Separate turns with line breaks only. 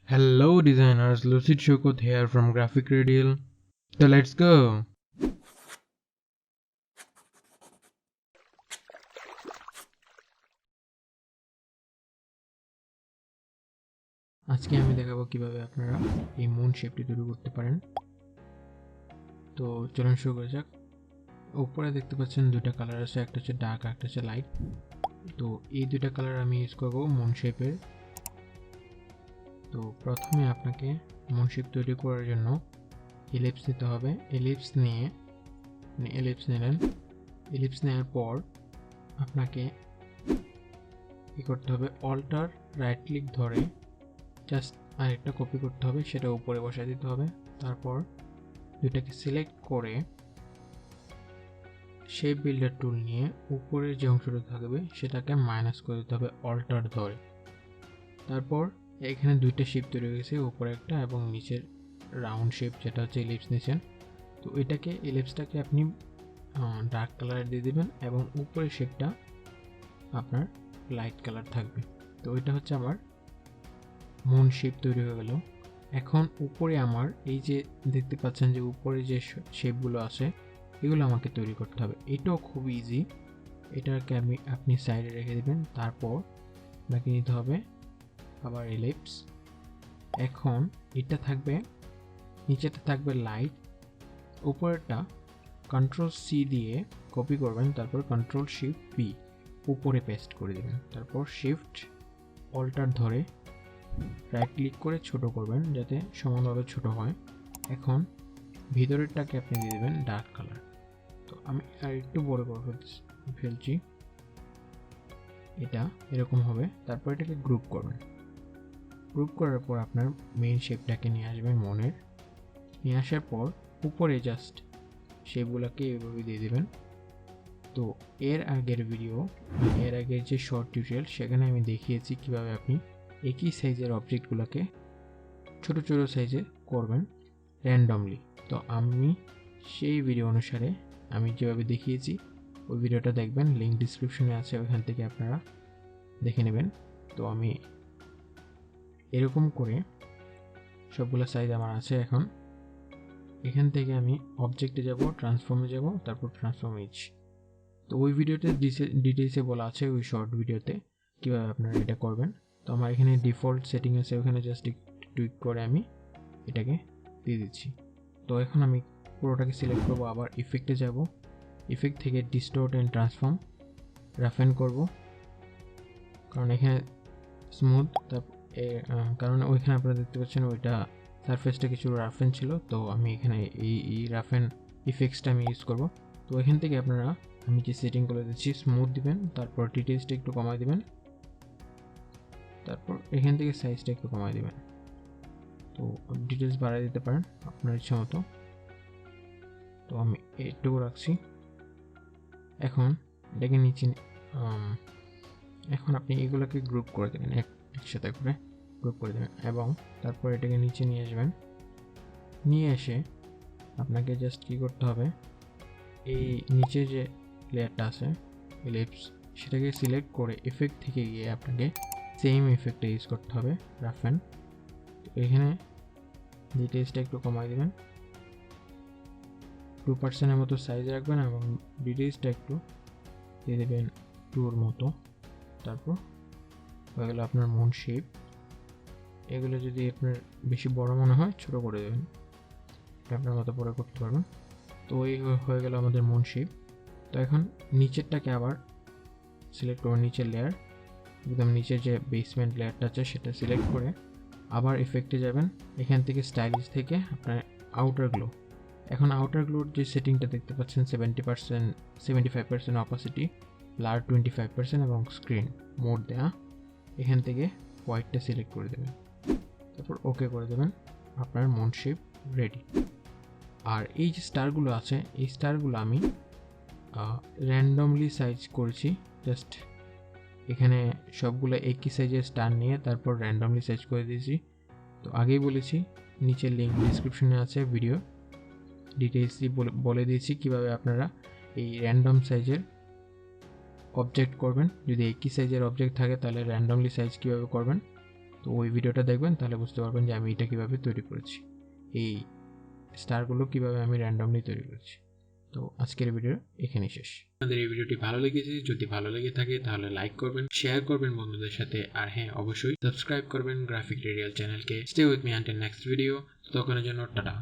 Hello designers, Lucid Shokot here from Graphic Radial. So let's go! আজকে আমি দেখাবো কিভাবে আপনারা এই মুন শেপটি তৈরি করতে পারেন। তো চলুন শুরু করা যাক। উপরে দেখতে পাচ্ছেন দুইটা কালার আছে, একটা হচ্ছে ডার্ক আর একটা হচ্ছে লাইট। তো এই দুইটা কালার আমি ইউজ করব মুন শেপের। তো প্রথমে আপনাকে মুন শেপ তৈরি করার জন্য এলিপস নিতে হবে। এলিপস নিলেন। এলিপস নেওয়ার পর আপনাকে কি করতে হবে, অল্টার রাইট ক্লিক ধরে জাস্ট আরেকটা কপি করতে হবে, সেটা উপরে বসায় দিতে হবে। তারপর দুইটাকে সিলেক্ট করে শেপ বিল্ডার টুল নিয়ে উপরের যে অংশটা থাকবে সেটাকে মাইনাস করে দিতে হবে অল্টার ধরে। তারপর এখানে দুইটা শেপ তৈরি হয়ে গেছে, উপরে একটা এবং নিচের রাউন্ড শেপ যেটা হচ্ছে ইলিপস নিয়েছেন। তো ইলিপসটাকে আপনি ডার্ক কালার দিয়ে দেবেন এবং উপরের শেপটা আপনার লাইট কালার থাকবে। তো এটা হচ্ছে আমার মুন শেপ তৈরি হয়ে গেল। এখন উপরে আমার এই যে দেখতে পাচ্ছেন যে উপরে যে শেপগুলো আছে এগুলো আমাকে তৈরি করতে হবে। এটাও খুব ইজি। এটাকে আপনি সাইডে রেখে দেবেন। তারপর আপনাকে নিতে হবে আবার এলিপস। এখন এটা থাকবে, নিচেটা থাকবে লাইট, উপরেরটা কন্ট্রোল সি দিয়ে কপি করবেন, তারপর কন্ট্রোল শিফট পি উপরে পেস্ট করে দেবেন। তারপর শিফট অল্টার ধরে রাইট ক্লিক করে ছোট করবেন যাতে সমানভাবে ছোট হয়। এখন ভিতরেরটাকে আপনি দিয়ে দেবেন ডার্ক কালার। তো আমি আর একটু বড় করে ফেলছি, এটা এরকম হবে। তারপর এটাকে গ্রুপ করবেন। গ্রুপ করার পর আপনার মেইন শেপটাকে নিয়ে আসবেন মনের। নিয়ে আসার পর উপরে জাস্ট শেপগুলোকে এভাবে দিয়ে দেবেন। তো এর আগের যে শর্ট টিউটোরিয়াল সেখানে আমি দেখিয়েছি কিভাবে আপনি একই সাইজের অবজেক্টগুলোকে ছোট ছোট সাইজে করবেন র্যান্ডমলি। তো আমি সেই ভিডিও অনুসারে আমি যেভাবে দেখিয়েছি ওই ভিডিওটা দেখবেন, লিঙ্ক ডিসক্রিপশনে আছে, ওইখান থেকে আপনারা দেখে নেবেন। তো আমি এরকম করে সবগুলো সাইজ আমার আছে। এখন এখান থেকে আমি অবজেক্টে যাব, ট্রান্সফর্মে যাব, তারপর ট্রান্সফর্ম ইজ। তো ওই ভিডিওতে ডিটেলসে বলা আছে ওই শর্ট ভিডিওতে কীভাবে আপনারা এটা করবেন। তো আমার এখানে ডিফল্ট সেটিং আছে, ওখানে জাস্ট টুইক করে আমি এটাকে দিয়ে দিচ্ছি। তো এখন আমি পুরোটাকে সিলেক্ট করব, আবার ইফেক্টে যাব, ইফেক্ট থেকে ডিস্টোর্ট অ্যান্ড ট্রান্সফর্ম রাফেন করব, কারণ এখানে স্মুথ, কারণ ওইখানে আপনারা দেখতে পাচ্ছেন ওইটা সারফেসটা কিছু রাফেন ছিল। তো আমি এখানে এই রাফেন ইফেক্টসটা আমি ইউজ করব। তো এখান থেকে আপনারা আমি যে সেটিং করে দিচ্ছি স্মুথ দিবেন, তারপর ডিটেলসটা একটু কমাই দিবেন, তারপর এখান থেকে সাইজটা একটু কমাই দিবেন। তো ডিটেলস বাড়াই দিতে পারেন আপনার ইচ্ছা মতো। তো আমি এইটুকু রাখছি। এখন এটাকে নিচে এখন আপনি এগুলোকে গ্রুপ করে দেবেন, একসাথে করে গ্রুপ করে দেবেন এবং তারপর এটাকে নিচে নিয়ে আসবেন। নিয়ে এসে আপনাকে জাস্ট কী করতে হবে, এই নিচে যে লেয়ারটা আছে এলিপস সেটাকে সিলেক্ট করে এফেক্ট থেকে গিয়ে আপনাকে সেম এফেক্টটা ইউজ করতে হবে রাফেন। তো এখানে ডিটেলসটা একটু কমাই দেবেন, 2% মতো সাইজ রাখবেন এবং ডিটেলসটা একটু দিয়ে দেবেন 2 মতো। তারপর হয়ে গেল আপনার মুন শেপ। এগুলো যদি আপনার বেশি বড় মনে হয় ছোট করে দেবেন, আপনার মতো পরে করতে পারবেন। তো এই হয়ে গেল আমাদের মুন শেপ। তো এখন নিচেরটাকে আবার সিলেক্ট করবেন, নিচের লেয়ার একদম নিচের যে বেসমেন্ট লেয়ারটা আছে সেটা সিলেক্ট করে আবার ইফেক্টে যাবেন। এখান থেকে স্টাইলিশ থেকে আপনার আউটার গ্লো। এখন আউটার গ্লোর যে সেটিংটা দেখতে পাচ্ছেন 75% অপাসিটি, ব্লার 25% এবং স্ক্রিন মোড দেয়া, এখান থেকে হোয়াইটটা সিলেক্ট করে দেবেন, তারপর ওকে করে দেবেন। আপনার মুন শেপ রেডি। আর এই যে স্টারগুলো আছে এই স্টারগুলো আমি র্যান্ডমলি সাইজ করেছি, জাস্ট এখানে সবগুলো একই সাইজের স্টার নিয়ে তারপর র্যান্ডমলি সাইজ করে দিয়েছি। তো আগেই বলেছি, নিচের লিঙ্ক ডিসক্রিপশনে আছে, ভিডিও ডিটেলসই বলে দিয়েছি কীভাবে আপনারা এই র্যান্ডম সাইজের অবজেক্ট করবেন। যদি একই সাইজের অবজেক্ট থাকে তাহলে র্যান্ডমলি সাইজ কীভাবে করবেন। তো তো ওই ভিডিওটা দেখবেন, তাহলে বুঝতে পারবেন যে আমি এটা কীভাবে তৈরি করেছি, এই স্টারগুলো কীভাবে আমি র্যান্ডমলি তৈরি করেছি। তো আজকের ভিডিও এখানেই শেষ। আপনাদের এই ভিডিওটি ভালো লেগেছে, যদি ভালো লেগে থাকে তাহলে লাইক করবেন, শেয়ার করবেন বন্ধুদের সাথে, আর হ্যাঁ অবশ্যই সাবস্ক্রাইব করবেন গ্রাফিক রেডিয়াল চ্যানেলকে। Stay with me until next video. ততক্ষণের জন্য টাটা।